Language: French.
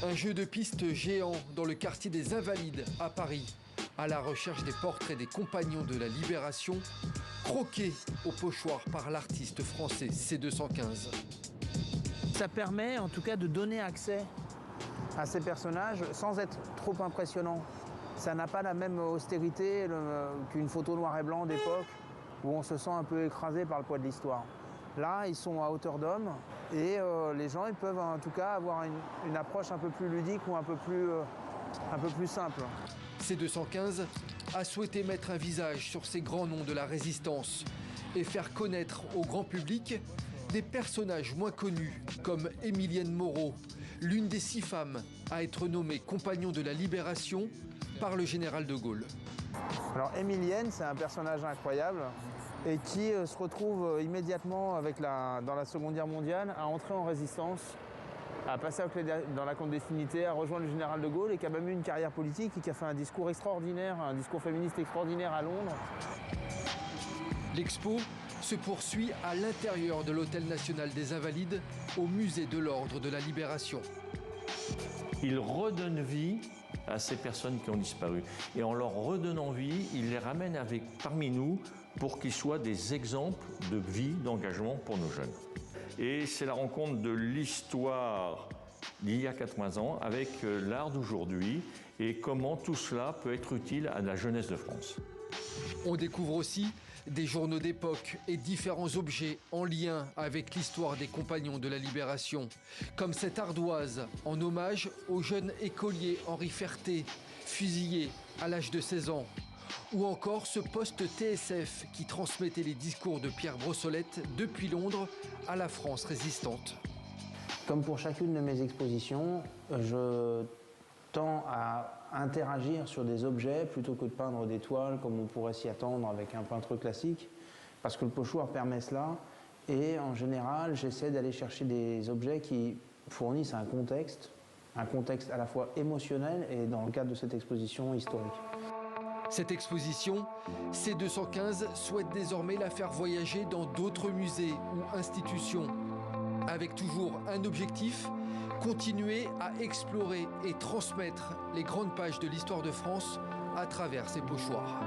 Un jeu de piste géant dans le quartier des Invalides à Paris, à la recherche des portraits des compagnons de la Libération, croqués au pochoir par l'artiste français C215. Ça permet en tout cas de donner accès à ces personnages sans être trop impressionnant. Ça n'a pas la même austérité qu'une photo noir et blanc d'époque où on se sent un peu écrasé par le poids de l'histoire. Là, ils sont à hauteur d'homme et les gens ils peuvent en tout cas avoir une approche un peu plus ludique ou un peu plus simple. C215 a souhaité mettre un visage sur ces grands noms de la résistance et faire connaître au grand public des personnages moins connus comme Émilienne Moreau, l'une des 6 femmes à être nommée compagnon de la Libération par le général de Gaulle. Alors Émilienne, c'est un personnage incroyable et qui se retrouve immédiatement dans la Seconde Guerre mondiale à entrer en résistance, à passer dans la clandestinité, à rejoindre le général de Gaulle et qui a même eu une carrière politique et qui a fait un discours extraordinaire, un discours féministe extraordinaire à Londres. L'expo se poursuit à l'intérieur de l'Hôtel National des Invalides, au musée de l'Ordre de la Libération. Il redonne vie à ces personnes qui ont disparu. Et en leur redonnant vie, il les ramène parmi nous pour qu'ils soient des exemples de vie, d'engagement pour nos jeunes. Et c'est la rencontre de l'histoire d'il y a 80 ans avec l'art d'aujourd'hui et comment tout cela peut être utile à la jeunesse de France. On découvre aussi des journaux d'époque et différents objets en lien avec l'histoire des compagnons de la Libération, comme cette ardoise en hommage au jeune écolier Henri Ferté, fusillé à l'âge de 16 ans, ou encore ce poste TSF qui transmettait les discours de Pierre Brossolette depuis Londres à la France résistante. Comme pour chacune de mes expositions, je tend à interagir sur des objets plutôt que de peindre des toiles comme on pourrait s'y attendre avec un peintre classique, parce que le pochoir permet cela. Et en général, j'essaie d'aller chercher des objets qui fournissent un contexte à la fois émotionnel et dans le cadre de cette exposition historique. Cette exposition, C215 souhaite désormais la faire voyager dans d'autres musées ou institutions, avec toujours un objectif: continuer à explorer et transmettre les grandes pages de l'histoire de France à travers ces pochoirs.